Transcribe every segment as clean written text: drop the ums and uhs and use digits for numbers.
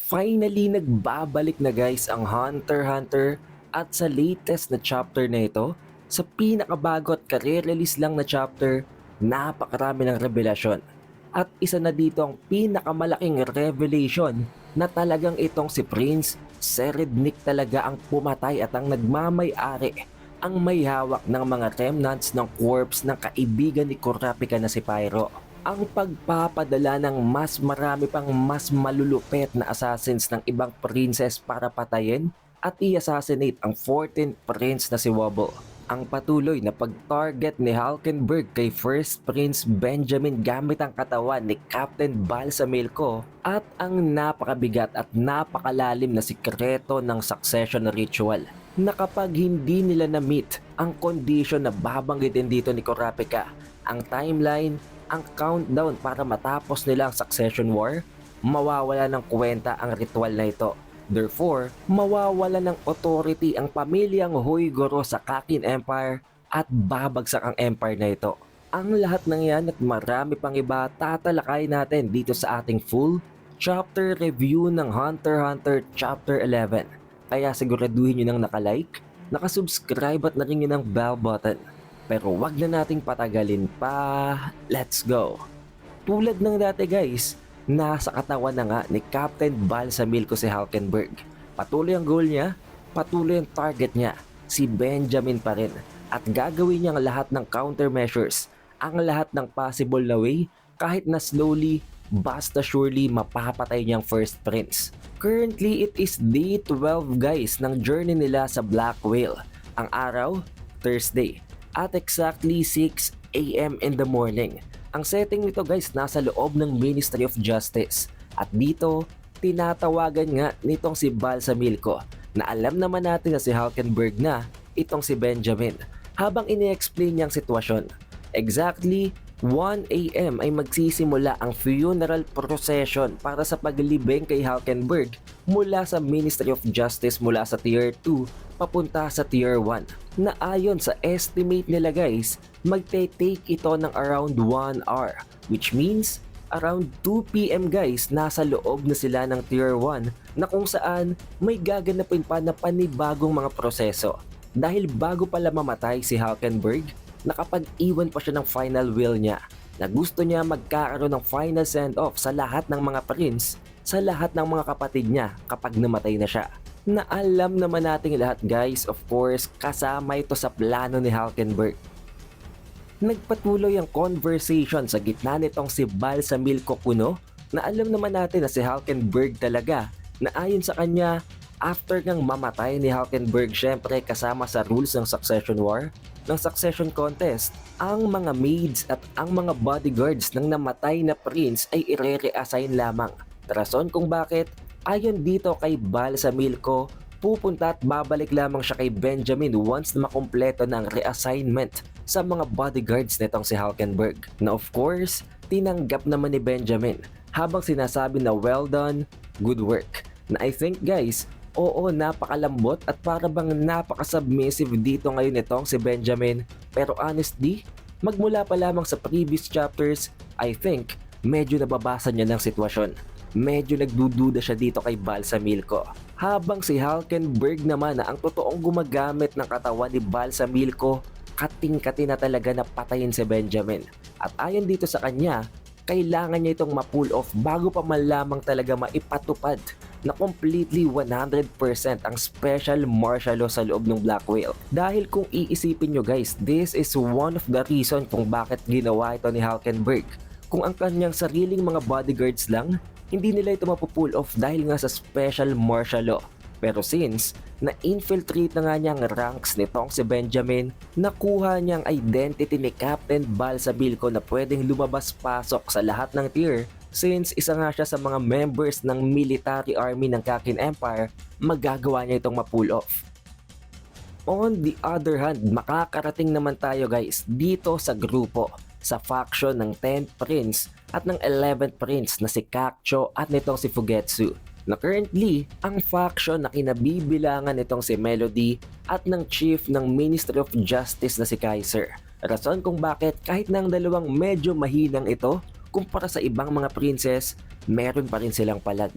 Finally, nagbabalik na guys ang Hunter x Hunter at sa latest na chapter na ito, sa pinakabago at kare-release lang na chapter, napakarami ng revelasyon. At isa na dito ang pinakamalaking revelation na talagang itong si Prince Serednik talaga ang pumatay at ang nagmamay-ari, ang may hawak ng mga remnants ng corpse ng kaibigan ni Kurapika na si Pyro. Ang pagpapadala ng mas marami pang mas malulupet na assassins ng ibang princess para patayin at i-assassinate ang 14th prince na si Wobble. Ang patuloy na pag-target ni Hulkenberg kay First Prince Benjamin gamit ang katawan ni Captain Balsamilko at ang napakabigat at napakalalim na sikreto ng succession ritual na kapag hindi nila na-meet ang condition na babanggitin dito ni Kurapika, ang timeline, ang countdown para matapos nila ang succession war, mawawala ng kwenta ang ritual na ito. Therefore, mawawala ng authority ang pamilyang Hoygoro sa Kakin Empire at babagsak ang empire na ito. Ang lahat ng yan at marami pang iba tatalakay natin dito sa ating full chapter review ng Hunter x Hunter Chapter 11. Kaya siguraduhin nyo nang nakalike, nakasubscribe at na-ring nyo ng bell button. Pero wag na nating patagalin pa, let's go! Tulad ng dati guys, nasa katawan na nga ni Captain Balsamilko si Hulkenberg. Patuloy ang goal niya, patuloy ang target niya, si Benjamin pa rin. At gagawin niya ang lahat ng countermeasures, ang lahat ng possible na way, kahit na slowly, basta surely mapapatay niyang first prince. Currently, it is day 12 guys ng journey nila sa Black Whale. Ang araw, Thursday, at exactly 6 AM in the morning. Ang setting nito guys nasa loob ng Ministry of Justice. At dito, tinatawagan nga nitong si Balsamilko na alam naman natin na si Hulkenberg na itong si Benjamin habang ini-explain niyang sitwasyon. Exactly 1 AM ay magsisimula ang funeral procession para sa paglibing kay Hulkenberg mula sa Ministry of Justice mula sa Tier 2 papunta sa Tier 1 na ayon sa estimate nila guys, magte-take ito ng around 1 hour which means around 2 PM guys nasa loob na sila ng Tier 1 na kung saan may gaganapin pa na panibagong mga proseso dahil bago pala mamatay si Hulkenberg, nakapag-iwan pa siya ng final will niya na gusto niya magkakaroon ng final send-off sa lahat ng mga prince, sa lahat ng mga kapatid niya kapag namatay na siya. Na alam naman nating lahat guys, of course, kasama ito sa plano ni Hulkenberg. Nagpatuloy ang conversation sa gitna nitong si Balsamilko Kuno na alam naman natin na si Hulkenberg talaga na ayon sa kanya, after ngang mamatay ni Hulkenberg syempre kasama sa rules ng succession war, ng succession contest, ang mga maids at ang mga bodyguards ng namatay na prince ay ire-reassign lamang. Rason kung bakit, ayon dito kay Balsamilko, pupunta at babalik lamang siya kay Benjamin once na makumpleto ng reassignment sa mga bodyguards nitong si Hulkenberg. Na of course, tinanggap naman ni Benjamin habang sinasabi na well done, good work. Na I think guys, oo, napakalambot at para bang napaka-submissive dito ngayon itong si Benjamin. Pero honestly, magmula pa lamang sa previous chapters, I think medyo nababasa niya ng sitwasyon. Medyo nagdududa siya dito kay Balsamilko. Habang si Hulkenberg naman na ang totoong gumagamit ng katawan ni Balsamilko, kating-kati na talaga na patayin si Benjamin. At ayon dito sa kanya, kailangan niya itong ma-pull off bago pa man lamang talaga maipatupad na completely 100% ang special martial law sa loob ng Black Whale. Dahil kung iisipin nyo guys, this is one of the reason kung bakit ginawa ito ni Hulkenberg. Kung ang kanyang sariling mga bodyguards lang, hindi nila ito mapupull off dahil nga sa special martial law. Pero since na-infiltrate na nga niyang ranks nitong si Benjamin, nakuha niyang identity ni Captain Balsamilko na pwedeng lumabas-pasok sa lahat ng tier. Since isa nga siya sa mga members ng military army ng Kakin Empire, magagawa niya itong ma-pull off. On the other hand, makakarating naman tayo guys dito sa grupo, sa faction ng 10th Prince at ng 11th Prince na si Kakcho at nitong si Fugetsu. Na currently, ang faction na kinabibilangan nitong si Melody at ng chief ng Ministry of Justice na si Kaiser. Rason kung bakit kahit ng dalawang medyo mahinang ito, kumpara sa ibang mga princess, meron pa rin silang palag.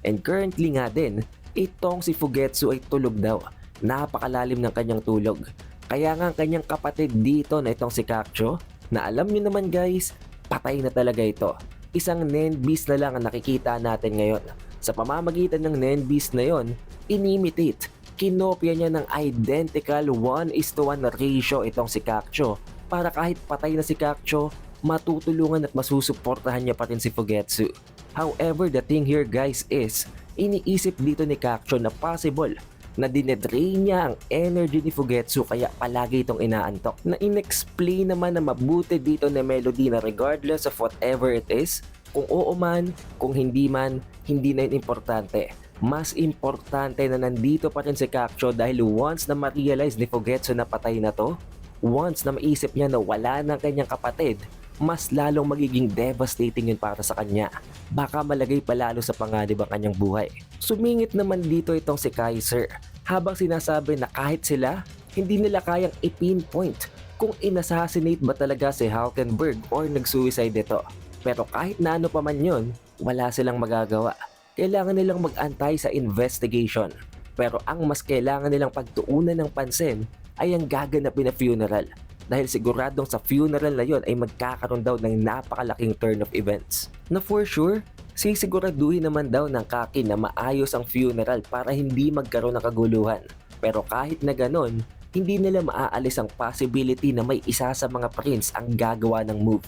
And currently nga din, itong si Fugetsu ay tulog daw. Napakalalim ng kanyang tulog. Kaya nga ang kanyang kapatid dito na itong si Kakcho, na alam nyo naman guys, patay na talaga ito. Isang Nenbeast na lang ang nakikita natin ngayon. Sa pamamagitan ng Nenbeast na yon, inimitate, kinopya niya ng identical 1:1 ratio itong si Kakcho para kahit patay na si Kakcho, matutulungan at masusuportahan niya pa rin si Fugetsu. However, the thing here guys is, iniisip dito ni Kakcho na possible na dinedrain niya ang energy ni Fugetsu kaya palagi itong inaantok. Na inexplain naman na mabuti dito ni Melody na regardless of whatever it is, kung oo man, kung hindi man, hindi na yun importante. Mas importante na nandito pa rin si Kakcho dahil once na ma-realize ni Fugetsu na patay na to, once na maisip niya na wala ng kanyang kapatid, mas lalong magiging devastating yun para sa kanya. Baka malagay palalo sa panganib ang kanyang buhay. Sumingit naman dito itong si Kaiser habang sinasabi na kahit sila, hindi nila kayang i-pinpoint kung inassassinate ba talaga si Hulkenberg or nag-suicide ito. Pero kahit na ano pa man yun, wala silang magagawa. Kailangan nilang mag-antay sa investigation. Pero ang mas kailangan nilang pagtuunan ng pansin ay ang gaganapin na funeral. Dahil siguradong sa funeral na yon ay magkakaroon daw ng napakalaking turn of events. Na for sure, sisiguraduhin naman daw ng Kaki na maayos ang funeral para hindi magkaroon ng kaguluhan. Pero kahit na ganon, hindi nila maaalis ang possibility na may isa sa mga prince ang gagawa ng move.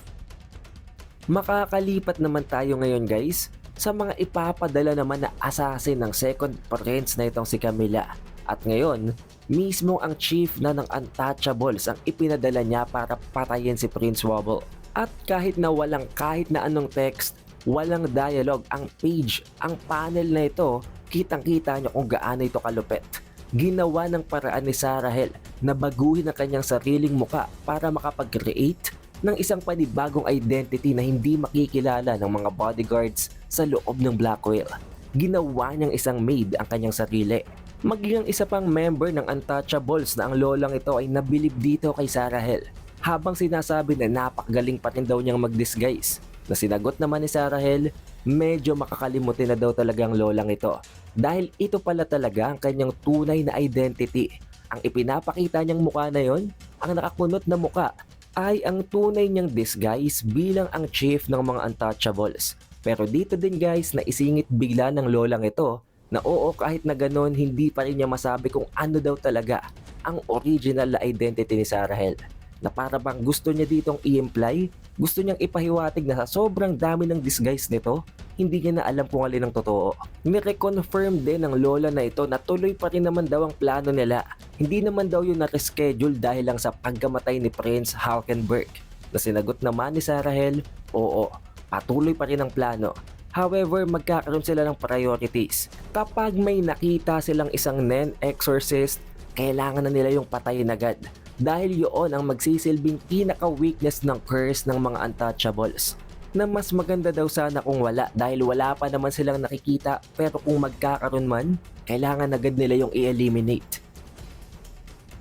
Makakalipat naman tayo ngayon guys sa mga ipapadala naman na assassin ng second prince na itong si Camila. At ngayon, mismo ang chief na ng Untouchables ang ipinadala niya para patayin si Prince Wobble. At kahit na walang kahit na anong text, walang dialogue, ang page, ang panel na ito, kitang-kita nyo kung gaano ito kalupit. Ginawa ng paraan ni Sarahel na baguhin ang kanyang sariling muka para makapag-create ng isang panibagong identity na hindi makikilala ng mga bodyguards sa loob ng Blackwell. Ginawa niyang isang maid ang kanyang sarili. Maging ang isa pang member ng Untouchables na ang lolang ito ay nabilib dito kay Sarahel habang sinasabi na napakagaling pa rin daw niyang mag-disguise. Na sinagot naman ni Sarahel, medyo makakalimutin na daw talaga ang lolang ito dahil ito pala talaga ang kanyang tunay na identity. Ang ipinapakita niyang mukha na yon, ang nakakunot na mukha, ay ang tunay niyang disguise bilang ang chief ng mga Untouchables. Pero dito din guys na isingit bigla ng lolang ito na oo kahit na ganon hindi pa rin niya masabi kung ano daw talaga ang original na identity ni Sarahel. Na para bang gusto niya ditong i-imply, gusto niyang ipahiwatig na sa sobrang dami ng disguise nito, hindi niya na alam kung alin ang totoo. Nireconfirm din ng lola na ito na tuloy pa rin naman daw ang plano nila. Hindi naman daw yun na-reschedule dahil lang sa pagkamatay ni Prince Hulkenberg. Na sinagot naman ni Sarahel, oo, patuloy pa rin ang plano. However, magkakaroon sila ng priorities. Kapag may nakita silang isang Nen Exorcist, kailangan na nila yung patayin agad. Dahil yun ang magsisilbing pinaka-weakness ng curse ng mga Untouchables. Na mas maganda daw sana kung wala dahil wala pa naman silang nakikita pero kung magkakaroon man, kailangan agad nila yung i-eliminate.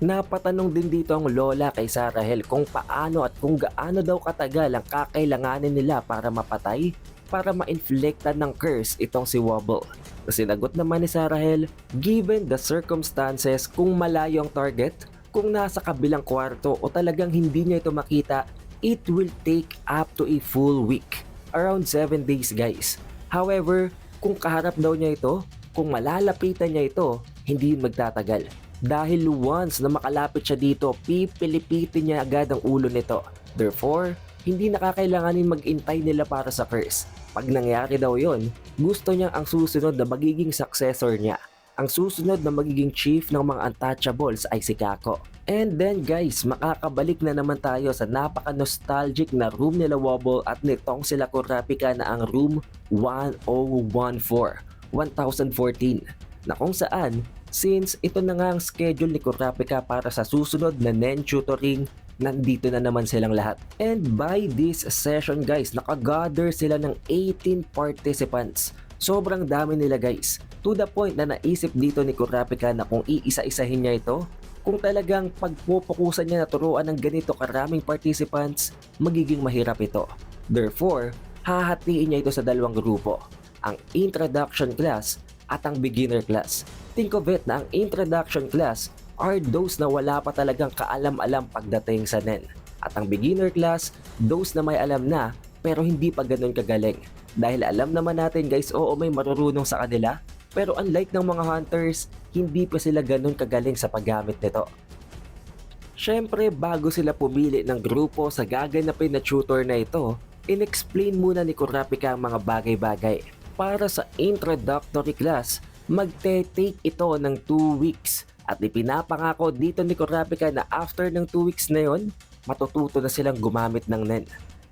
Napatanong din dito ang lola kay Sarahel kung paano at kung gaano daw katagal ang kakailanganin nila para mapatay para ma-inflictan ng curse itong si Wobble. Sinagot naman ni Sarahel, given the circumstances kung malayo ang target, kung nasa kabilang kwarto o talagang hindi niya ito makita, it will take up to a full week. Around 7 days guys. However, kung kaharap daw niya ito, kung malalapitan niya ito, hindi yun magtatagal. Dahil once na makalapit siya dito, pipilipitin niya agad ang ulo nito. Therefore, hindi nakakailanganin mag-intay nila para sa curse. Pag nangyari daw yon, gusto niyang ang susunod na magiging successor niya. Ang susunod na magiging chief ng mga Untouchables ay si Kako. And then guys, makakabalik na naman tayo sa napaka-nostalgic na room nila Wobble at nitong sila Kurapika na ang room 1014, 1014. Na kung saan, since ito na nga ang schedule ni Kurapika para sa susunod na Nen tutoring, nandito na naman silang lahat. And by this session guys, nakagather sila ng 18 participants. Sobrang dami nila guys. To the point na naisip dito ni Kurapika na kung iisa-isahin niya ito, kung talagang pagpupukusan niya na turuan ng ganito karaming participants, magiging mahirap ito. Therefore, hahatiin niya ito sa dalawang grupo. ang introduction class at ang beginner class. Think of it na ang introduction class are those na wala pa talagang kaalam-alam pagdating sa NEN. At ang beginner class, those na may alam na pero hindi pa ganun kagaling. Dahil alam naman natin guys, oo may marurunong sa kanila, pero unlike ng mga hunters, hindi pa sila ganun kagaling sa paggamit nito. Syempre, bago sila pumili ng grupo sa gaganapin na tutor na ito, in-explain muna ni Kurapika ang mga bagay-bagay. Para sa introductory class, magte-take ito ng 2 weeks. At ipinapangako dito ni Kurapika na after ng 2 weeks na yon, matututo na silang gumamit ng NEN.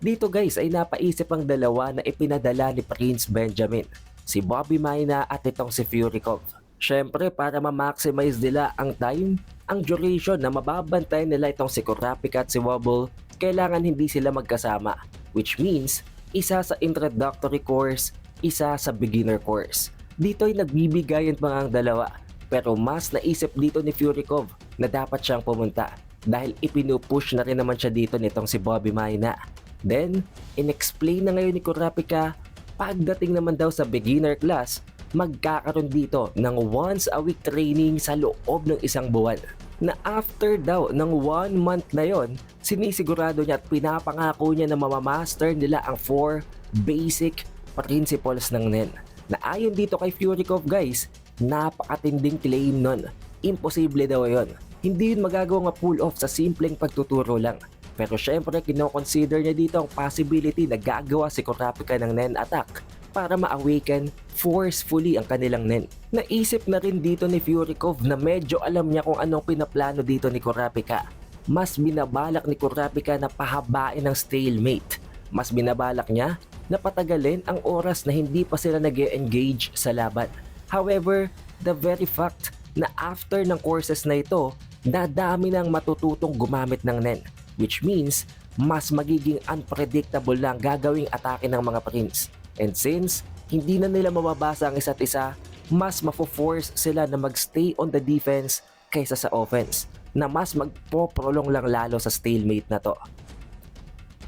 Dito guys ay napaisip ang dalawa na ipinadala ni Prince Benjamin, si Bobby Mayna at itong si Furikov. Syempre para ma-maximize nila ang time, ang duration na mababantay nila itong si Kurapika at si Wobble, kailangan hindi sila magkasama, which means isa sa introductory course, isa sa beginner course. Dito ay nagbibigayan pa nga ang dalawa, pero mas naisip dito ni Furikov na dapat siyang pumunta dahil ipinupush na rin naman siya dito nitong si Bobby Mayna. Then, in-explain na ngayon ni Kurapika, pagdating naman daw sa beginner class, magkakaroon dito ng once a week training sa loob ng 1 buwan. Na after daw ng 1 month na yon, sinisigurado niya at pinapangako niya na mamamaster nila ang 4 basic principles ng NEN. Na ayon dito kay Furikov guys, napakatinding claim nun. Imposible daw yon. Hindi yun magagawa nga pull off sa simpleng pagtuturo lang. Pero syempre kino-consider niya dito ang possibility na gagawa si Kurapika ng NEN attack para ma-awaken forcefully ang kanilang NEN. Naisip na rin dito ni Furikov na medyo alam niya kung anong pinaplano dito ni Kurapika. Mas binabalak ni Kurapika na pahabain ang stalemate. Mas binabalak niya na patagalin ang oras na hindi pa sila nag-engage sa laban. However, the very fact na after ng courses na ito, dadami nang matututong gumamit ng NEN. Which means, mas magiging unpredictable na ang gagawing atake ng mga Prince. And since, hindi na nila mababasa ang isa't isa, mas mafo-force sila na magstay on the defense kaysa sa offense, na mas magpo-prolong lang lalo sa stalemate na to.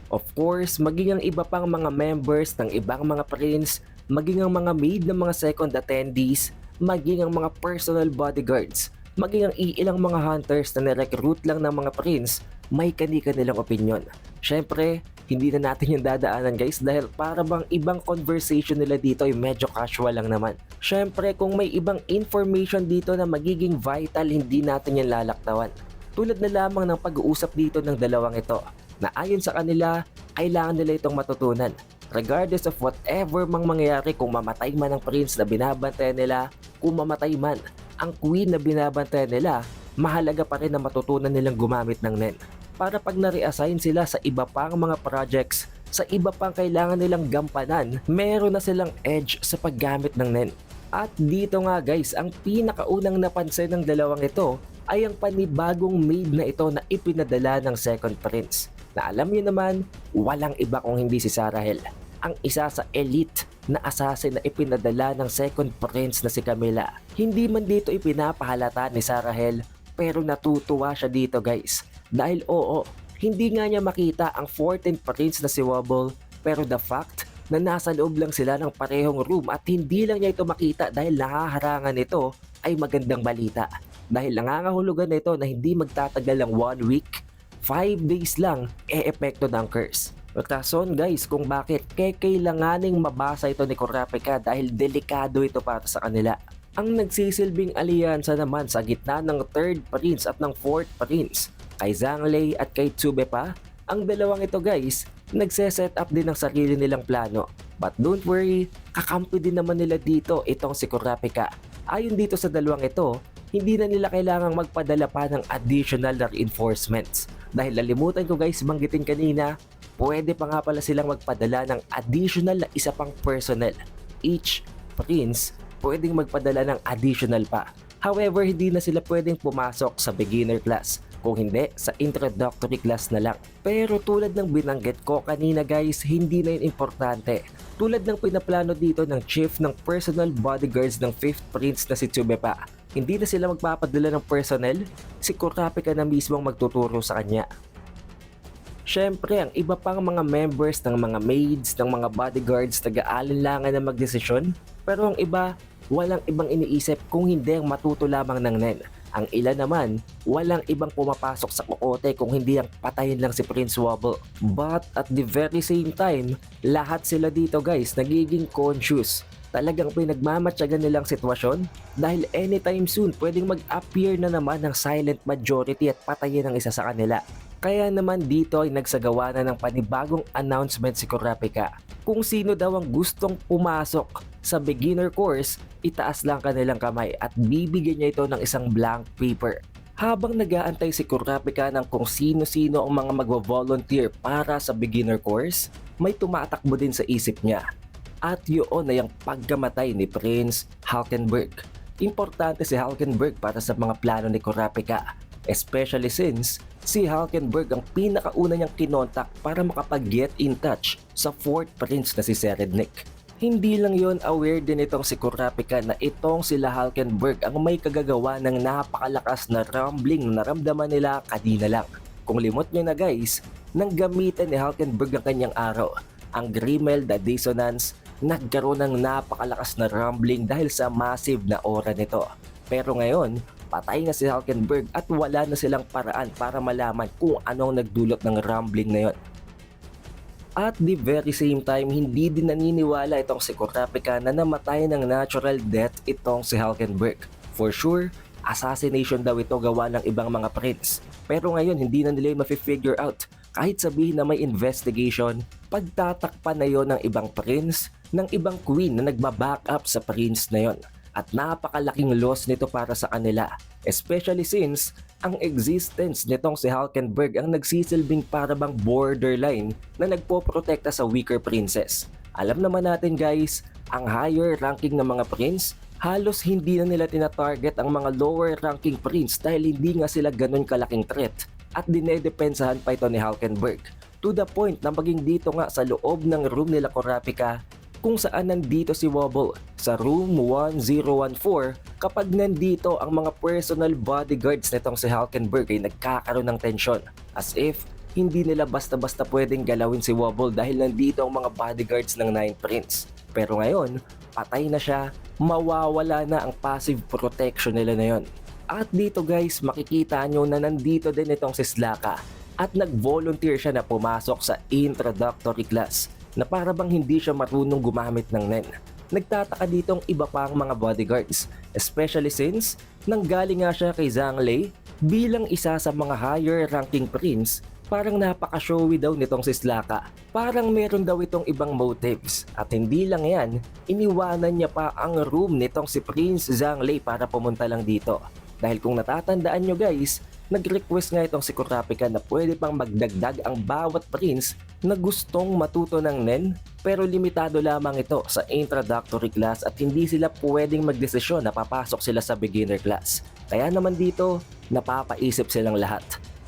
Of course, maging ang iba pang mga members ng ibang mga Prince, maging ang mga maid ng mga second attendees, maging ang mga personal bodyguards, maging ang iilang mga hunters na nirecruit lang ng mga Prince, may kani-kanilang opinion. Syempre, hindi na natin yung dadaanan guys dahil para bang ibang conversation nila dito ay medyo casual lang naman. Syempre, kung may ibang information dito na magiging vital, hindi natin yan lalaktawan. Tulad na lamang ng pag-uusap dito ng dalawang ito na ayon sa kanila, kailangan nila itong matutunan. Regardless of whatever mang mangyayari, kung mamatay man ang Prince na binabantayan nila, kung mamatay man ang Queen na binabantayan nila, mahalaga pa rin na matutunan nilang gumamit ng NEN. Para pag na-reassign sila sa iba pang mga projects, sa iba pang kailangan nilang gampanan, meron na silang edge sa paggamit ng NEN. At dito nga guys, ang pinakaunang napansin ng dalawang ito ay ang panibagong maid na ito na ipinadala ng Second Prince. Na alam niyo naman, walang iba kung hindi si Sarahel, ang isa sa elite na assassin na ipinadala ng Second Prince na si Camila. Hindi man dito ipinapahalata ni Sarahel, pero natutuwa siya dito guys. Dahil oo, hindi nga niya makita ang 14th Prince na si Wobble, pero the fact na nasa loob lang sila ng parehong room at hindi lang niya ito makita dahil nakaharangan ito ay magandang balita. Dahil nangangahulugan na ito na hindi magtatagal ng 1 week, 5 days lang epekto ng curse. Rason guys kung bakit kailanganing mabasa ito ni Kurapika dahil delikado ito para sa kanila. Ang nagsisilbing alyansa naman sa gitna ng 3rd Prince at ng 4th Prince, kay Zhonglei at kay Tsube pa, ang dalawang ito guys, nagse-set up din ng sarili nilang plano. But don't worry, kakampi din naman nila dito itong si Kurapika. Ayon dito sa dalawang ito, hindi na nila kailangang magpadala pa ng additional reinforcements. Dahil lalimutan ko guys banggitin kanina, pwede pa nga pala silang magpadala ng additional na isa pang personnel. Each Prince pwedeng magpadala ng additional pa. However, hindi na sila pwedeng pumasok sa beginner class, kung hindi sa introductory class na lang. Pero tulad ng binanggit ko kanina guys, hindi na yun importante. Tulad ng pinaplano dito ng chief ng personal bodyguards ng 5th Prince na si Tsube pa, hindi na sila magpapadala ng personnel, si Kurapika na mismo ang magtuturo sa kanya. Syempre, ang iba pang mga members ng mga maids, ng mga bodyguards, nag-aalinlangan na magdesisyon. Pero ang iba, walang ibang iniisip kung hindi ang matuto lamang ng Nen. Ang ilan naman, walang ibang pumapasok sa kokote kung hindi ang patayin lang si Prince Wobble. But at the very same time, lahat sila dito guys nagiging conscious. Talagang pinagmamatyagan nilang sitwasyon dahil anytime soon pwedeng mag-appear na naman ng silent majority at patayin ang isa sa kanila. Kaya naman dito ay nagsagawa na ng panibagong announcement si Kurapika. Kung sino daw ang gustong pumasok sa beginner course, itaas lang kanilang kamay at bibigyan niya ito ng isang blank paper. Habang nag-aantay si Kurapika ng kung sino-sino ang mga magvo-volunteer para sa beginner course, may tumatakbo din sa isip niya. At yun ay ang pagkamatay ni Prince Halkenberg. Importante si Halkenberg para sa mga plano ni Kurapika, especially since si Halkenberg ang pinakauna niyang kinontak para makapag-get in touch sa 4th Prince na si Serednik. Hindi lang yon, aware din itong si Kurapika na itong sila Halkenberg ang may kagagawa ng napakalakas na rumbling na naramdaman nila kanina lang. Kung limot nyo na guys, nang gamitin ni Halkenberg ang kanyang araw, ang Grimmel-The Dissonance, nagkaroon ng napakalakas na rumbling dahil sa massive na aura nito. Pero ngayon, patay na si Halkenberg at wala na silang paraan para malaman kung anong nagdulot ng rumbling na yon. At the very same time, hindi din naniniwala itong si Kurapika na namatay ng natural death itong si Halkenberg. For sure, assassination daw ito gawa ng ibang mga prince. Pero ngayon, hindi na nila ma-figure out. Kahit sabihin na may investigation, pagtatakpan na yon ng ibang prince, ng ibang queen na nagbaback up sa prince na yon. At napakalaking loss nito para sa kanila, especially since ang existence nitong si Halkenberg ang nagsisilbing parabang borderline na nagpoprotekta sa weaker princess. Alam naman natin guys, ang higher ranking ng mga prince, halos hindi na nila tinatarget ang mga lower ranking prince dahil hindi nga sila ganun kalaking threat at dinedepensahan pa ito ni Halkenberg. To the point na maging dito nga sa loob ng room nila Kurapika, kung saan nandito si Wobble sa room 1014 kapag nandito ang mga personal bodyguards nitong si Halkenberg ay nagkakaroon ng tensyon as if hindi nila basta-basta pwedeng galawin si Wobble dahil nandito ang mga bodyguards ng 9th Prince. Pero ngayon, patay na siya, mawawala na ang passive protection nila na yon. At dito guys, makikita nyo na nandito din itong si Slaka at nag-volunteer siya na pumasok sa introductory class na para bang hindi siya marunong gumamit ng Nen. Nagtataka ditong iba pang mga bodyguards, especially since nanggaling nga siya kay Zhang Lei bilang isa sa mga higher ranking prince. Parang napaka-showy daw nitong si Slaka. Parang meron daw itong ibang motives. At hindi lang yan, iniwanan niya pa ang room nitong si Prince Zhang Lei para pumunta lang dito. Dahil kung natatandaan nyo guys, nag-request nga itong si Kurapika na pwede pang magdagdag ang bawat prince na gustong matuto ng Nen, pero limitado lamang ito sa introductory class at hindi sila pwedeng magdesisyon na papasok sila sa beginner class. Kaya naman dito, napapaisip silang lahat.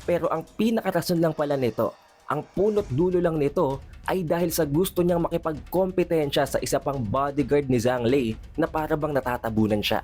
Pero ang pinakarason lang pala nito, ang punot dulo lang nito ay dahil sa gusto niyang makipagkompetensya sa isa pang bodyguard ni Zhang Lei na para bang natatabunan siya.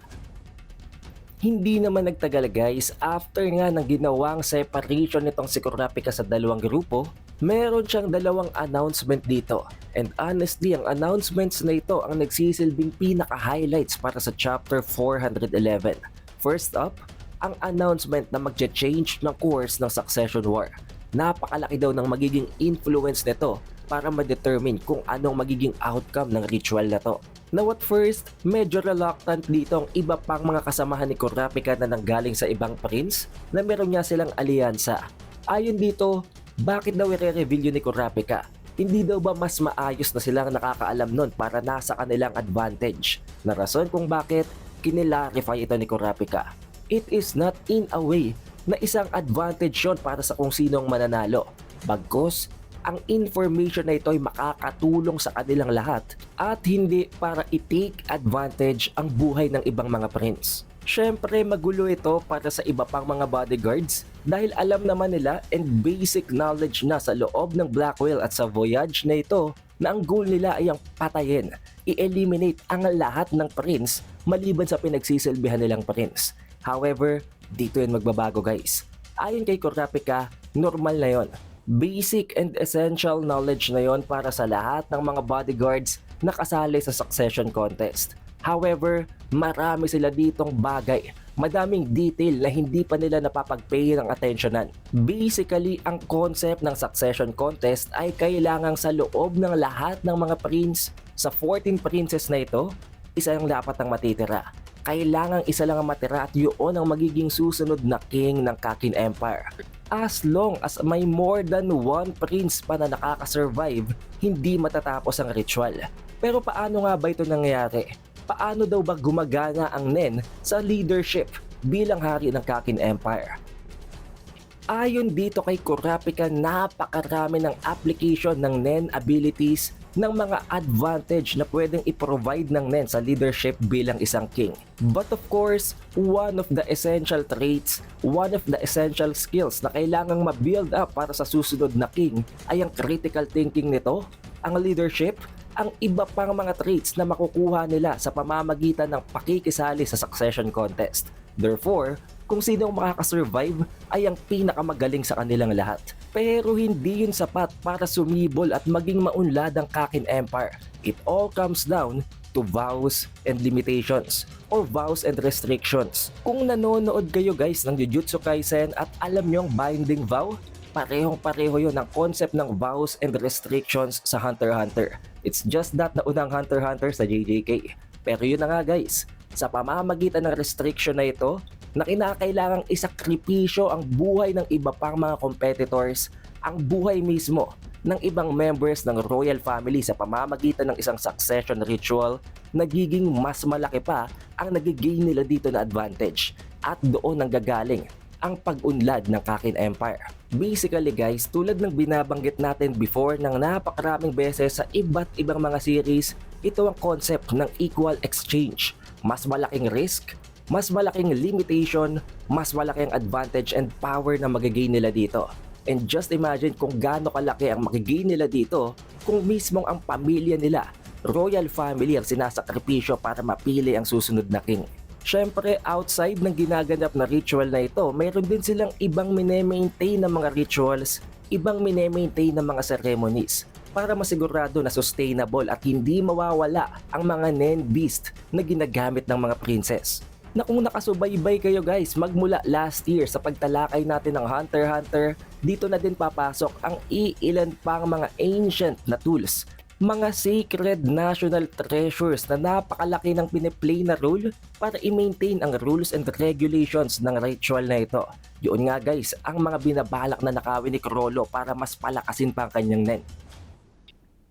Hindi naman nagtagal guys, after nga ng ginawang separation nitong si Kurapika sa dalawang grupo, meron siyang dalawang announcement dito. And honestly, ang announcements na ito ang nagsisilbing pinaka-highlights para sa chapter 411. First up, ang announcement na magche-change ng course ng Succession War. Napakalaki daw ng magiging influence nito para ma-determine kung anong magiging outcome ng ritual na to. Now at first, medyo reluctant dito ang iba pang mga kasamahan ni Kurapika na nanggaling sa ibang prince na meron nga silang alyansa. Ayon dito, bakit daw i-reveal yun ni Kurapika? Hindi daw ba mas maayos na silang nakakaalam nun para nasa kanilang advantage? Na rason kung bakit kinilarify ito ni Kurapika. It is not in a way na isang advantage yun para sa kung sinong mananalo. Bagkus, ang information na ito ay makakatulong sa kanilang lahat at hindi para i-take advantage ang buhay ng ibang mga prince. Syempre magulo ito para sa iba pang mga bodyguards dahil alam naman nila and basic knowledge na sa loob ng Blackwell at sa voyage na ito na ang goal nila ay ang patayin, i-eliminate ang lahat ng prince maliban sa pinagsisilbihan nilang prince. However, dito yun magbabago guys. Ayon kay Kurapika, normal na yon. Basic and essential knowledge na yon para sa lahat ng mga bodyguards na kasali sa succession contest. However, marami sila ditong bagay, madaming detail na hindi pa nila napapag-pay ng atensyonan. Basically, ang concept ng succession contest ay kailangang sa loob ng lahat ng mga prince, sa 14 princes na ito, isa ang dapat ang matitira. Kailangang isa lang ang matira at yun ang magiging susunod na king ng Kakin Empire. As long as may more than one prince pa na nakakasurvive, hindi matatapos ang ritual. Pero paano nga ba ito nangyayari? Paano daw ba gumagana ang Nen sa leadership bilang hari ng Kakin Empire? Ayon dito kay Kurapika, napakarami ng application ng Nen abilities ng mga advantage na pwedeng i-provide ng Nen sa leadership bilang isang king. But of course, one of the essential traits, one of the essential skills na kailangang ma-build up para sa susunod na king ay ang critical thinking nito, ang leadership, ang iba pang mga traits na makukuha nila sa pamamagitan ng pakikisali sa succession contest. Therefore, kung sino ang makakasurvive ay ang pinakamagaling sa kanilang lahat. Pero hindi yun sapat para sumibol at maging maunlad ang Kakin Empire. It all comes down to vows and limitations or vows and restrictions. Kung nanonood kayo guys ng Jujutsu Kaisen at alam nyo ang binding vow, parehong-pareho yun ang concept ng vows and restrictions sa Hunter x Hunter. It's just that naunang Hunter x Hunter sa JJK. Pero yun na nga guys, sa pamamagitan ng restriction na ito, na kinakailangang isakripisyo ang buhay ng iba pang mga competitors, ang buhay mismo ng ibang members ng royal family sa pamamagitan ng isang succession ritual, nagiging mas malaki pa ang nagigain nila dito na advantage. At doon ang gagaling ang pag-unlad ng Kakin Empire. Basically guys, tulad ng binabanggit natin before ng napakaraming beses sa iba't ibang mga series, ito ang concept ng equal exchange. Mas malaking risk, mas malaking limitation, mas malaking advantage and power na magigain nila dito. And just imagine kung gaano kalaki ang magigain nila dito kung mismong ang pamilya nila, royal family ang sinasakripisyo para mapili ang susunod na king. Syempre, outside ng ginaganap na ritual na ito, mayroon din silang ibang minemaintain na mga rituals, ibang minemaintain na mga ceremonies para masigurado na sustainable at hindi mawawala ang mga Nen Beast na ginagamit ng mga princess. Na kung nakasubaybay kayo guys, magmula last year sa pagtalakay natin ng Hunter x Hunter, dito na din papasok ang iilan pang mga ancient na tools, mga sacred national treasures na napakalaki ng piniplay na role para i-maintain ang rules and regulations ng ritual na ito. Yun nga guys, ang mga binabalak na nakawin ni Chrollo para mas palakasin pa ang kanyang Nen.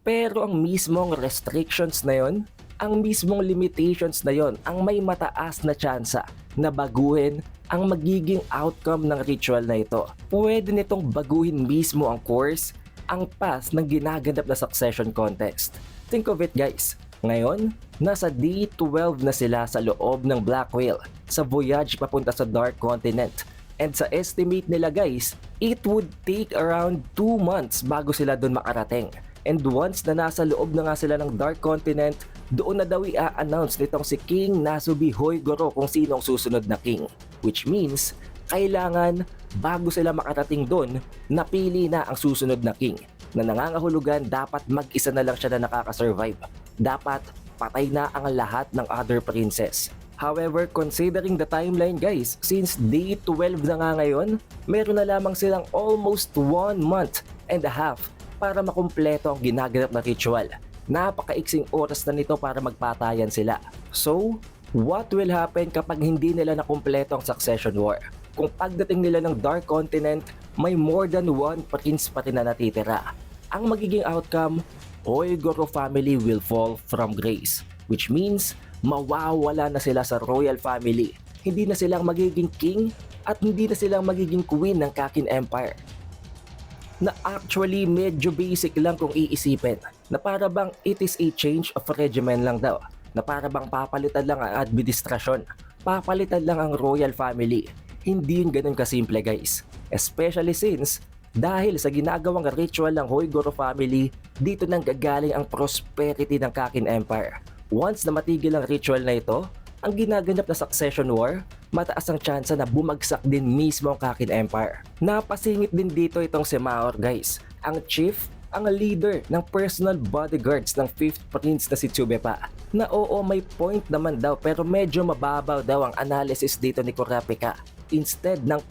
Pero ang mismong restrictions na yon, ang mismong limitations na yon ang may mataas na tsansa na baguhin ang magiging outcome ng ritual na ito. Pwede nitong baguhin mismo ang course, ang path ng ginaganap na succession contest. Think of it guys, ngayon, nasa D12 na sila sa loob ng Black Whale sa voyage papunta sa Dark Continent. And sa estimate nila guys, it would take around 2 months bago sila doon makarating. And once na nasa loob na nga sila ng Dark Continent, doon na daw i-announce nitong si King Nasubi Hoigoro kung sino ang susunod na king. Which means, kailangan bago sila makarating doon, napili na ang susunod na king. Na nangangahulugan dapat mag-isa na lang siya na nakakasurvive. Dapat patay na ang lahat ng other princess. However, considering the timeline guys, since day 12 na nga ngayon, meron na lamang silang almost 1 month and a half para makumpleto ang ginaganap na ritual. Napakaiksing oras na nito para magpatayan sila. So, what will happen kapag hindi nila nakumpleto ang succession war? Kung pagdating nila ng Dark Continent, may more than one prince pa rin na natitira. Ang magiging outcome, Hoigoro family will fall from grace. Which means, mawawala na sila sa royal family. Hindi na silang magiging king at hindi na silang magiging queen ng Kakin Empire. Na actually medyo basic lang kung iisipin. Na para bang it is a change of regimen lang daw. Na para bang papalitan lang ang administrasyon. Papalitan lang ang royal family. Hindi yun ganun kasimple guys. Especially since, dahil sa ginagawang ritual ng Hoigoro family, dito nang gagaling ang prosperity ng Kakin Empire. Once na matigil ang ritual na ito, ang ginaganap na succession war, mataas ang tsansa na bumagsak din mismo ang Kakin Empire. Napasingit din dito itong si Maor guys, ang chief, ang leader ng personal bodyguards ng 5th Prince na si Tsubepa. Na oo, may point naman daw pero medyo mababaw daw ang analysis dito ni Kurapika. Instead ng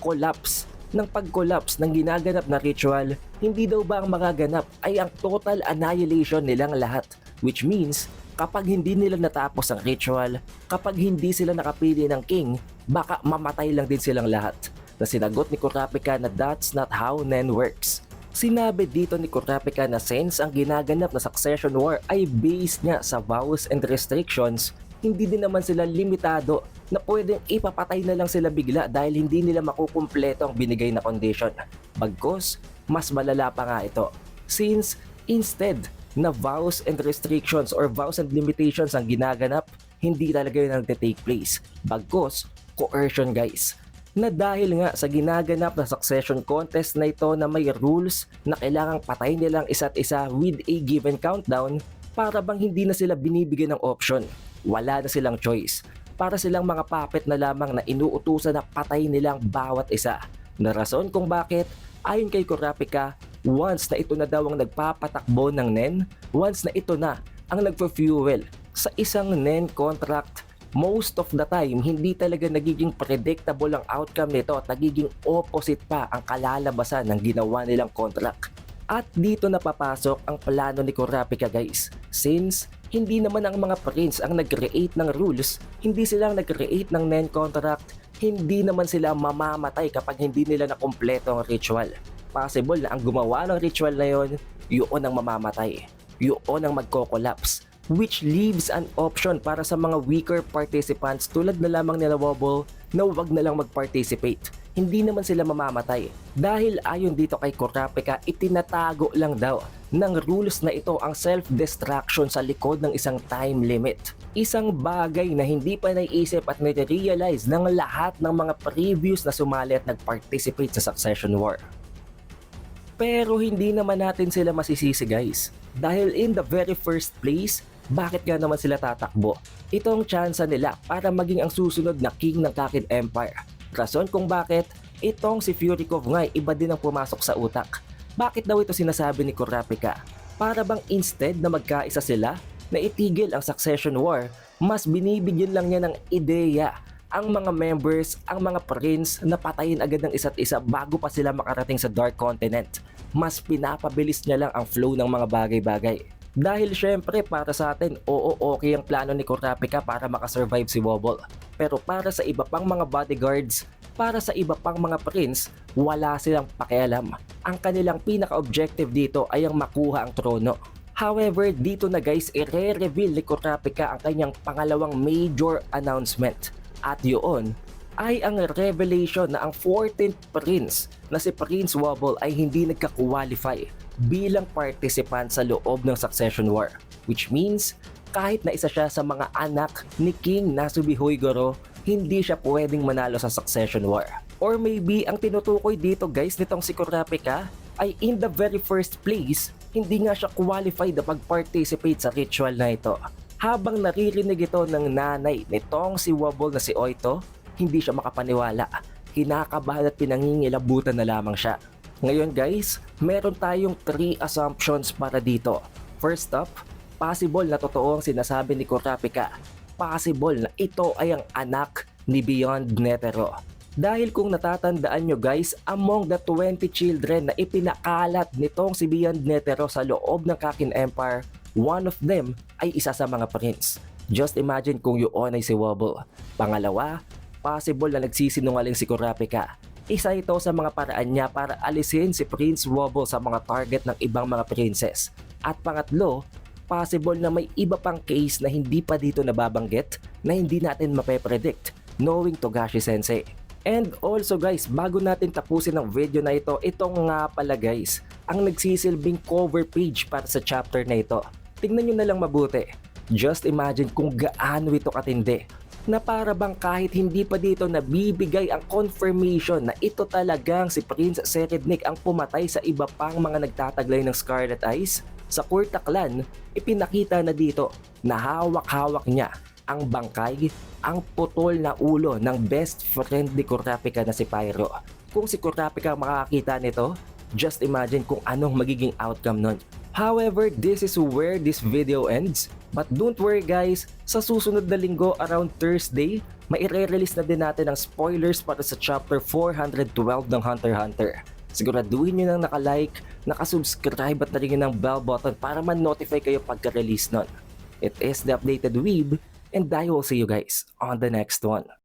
pag-collapse ng ginaganap na ritual, hindi daw ba ang magaganap ay ang total annihilation nilang lahat. Which means, kapag hindi nila natapos ang ritual, kapag hindi sila nakapili ng king, baka mamatay lang din silang lahat. Na sinagot ni Kurapika na that's not how Nen works. Sinabi dito ni Kurapika na since ang ginaganap na succession war ay based nga sa vows and restrictions, hindi din naman sila limitado na pwedeng ipapatay na lang sila bigla dahil hindi nila makukumpleto ang binigay na condition. Bagkus, mas malala pa nga ito. Since instead na vows and restrictions or vows and limitations ang ginaganap, hindi talaga yun ang take place. Bagkus, coercion guys. Na dahil nga sa ginaganap na succession contest na ito na may rules na kailangang patayin nilang isa't isa with a given countdown, para bang hindi na sila binibigyan ng option. Wala na silang choice. Para silang mga puppet na lamang na inuutusan na patayin nilang bawat isa. Na rason kung bakit, ayon kay Kurapika, once na ito na daw ang nagpapatakbo ng Nen, once na ito na ang nagpa-fuel sa isang Nen contract, most of the time, hindi talaga nagiging predictable ang outcome nito at nagiging opposite pa ang kalalabasan ng ginawa nilang contract. At dito na papasok ang plano ni Kurapika guys. Since hindi naman ang mga prince ang nag-create ng rules, hindi silang nag-create ng Nen contract, hindi naman sila mamamatay kapag hindi nila nakumpleto ang ritual. Possible na ang gumawa ng ritual na yon, yun ang mamamatay. Yun ang magko-collapse. Which leaves an option para sa mga weaker participants tulad na lamang nila Wobble na wag na lang mag-participate. Hindi naman sila mamamatay. Dahil ayon dito kay Kurapika, itinatago lang daw ng rules na ito ang self-destruction sa likod ng isang time limit. Isang bagay na hindi pa naiisip at nare-realize ng lahat ng mga previous na sumali at nag-participate sa succession war. Pero hindi naman natin sila masisisi guys. Dahil in the very first place, bakit nga naman sila tatakbo? Ito ang tsansa nila para maging ang susunod na king ng Kakin Empire. Rason kung bakit, itong si Furikov nga iba din ang pumasok sa utak. Bakit daw ito sinasabi ni Kurapika? Para bang instead na magkaisa sila, na itigil ang succession war, mas binibigyan lang niya ng ideya ang mga members, ang mga prince na patayin agad ng isa't isa bago pa sila makarating sa Dark Continent. Mas pinapabilis niya lang ang flow ng mga bagay-bagay. Dahil syempre para sa atin, oo okay ang plano ni Kurapika para makasurvive si Wobble. Pero para sa iba pang mga bodyguards, para sa iba pang mga prince, wala silang pakialam. Ang kanilang pinaka-objective dito ay ang makuha ang trono. However, dito na guys, i-reveal ni Kurapika ang kanyang pangalawang major announcement. At yun ay ang revelation na ang 14th prince na si Prince Wobble ay hindi nagka-qualify bilang participant sa loob ng succession war. Which means, kahit na isa siya sa mga anak ni King Nasubihoygoro, hindi siya pwedeng manalo sa succession war. Or maybe ang tinutukoy dito guys nitong si Kurapika ay in the very first place, hindi nga siya qualified na pag-participate sa ritual na ito. Habang naririnig ito ng nanay nitong si Wobble na si Oito, hindi siya makapaniwala. Kinakabahan at pinangingilabutan na lamang siya. Ngayon guys, meron tayong 3 assumptions para dito. First up, possible na totoo ang sinasabi ni Kurapika. Possible na ito ay ang anak ni Beyond Netero. Dahil kung natatandaan nyo guys, among the 20 children na ipinakalat nitong si Beyond Netero sa loob ng Kakin Empire, one of them ay isa sa mga prince. Just imagine kung yun ay si Wobble. Pangalawa, possible na nagsisinungaling si Kurapika. Isa ito sa mga paraan niya para alisin si Prince Wobble sa mga target ng ibang mga princess. At pangatlo, possible na may iba pang case na hindi pa dito nababanggit na hindi natin mape-predict knowing Togashi Sensei. And also guys, bago natin tapusin ang video na ito, itong nga pala guys, ang nagsisilbing cover page para sa chapter na ito. Tingnan nyo na lang mabuti. Just imagine kung gaano ito katindi. Na para bang kahit hindi pa dito nabibigay ang confirmation na ito talagang si Prince Serednik ang pumatay sa iba pang mga nagtataglay ng Scarlet Eyes, sa Kurta Clan, ipinakita na dito na hawak-hawak niya ang bangkay, ang putol na ulo ng best friend ni Kurapika na si Pyro. Kung si Kurapika makakakita nito, just imagine kung anong magiging outcome nun. However, this is where this video ends. But don't worry guys, sa susunod na linggo around Thursday, may i-release na din natin ang spoilers para sa chapter 412 ng Hunter x Hunter. Siguraduhin nyo nang naka-like, naka-subscribe at naringin ng bell button para man-notify kayo pagka-release nun. It is the Updated Weeb, and I will see you guys on the next one.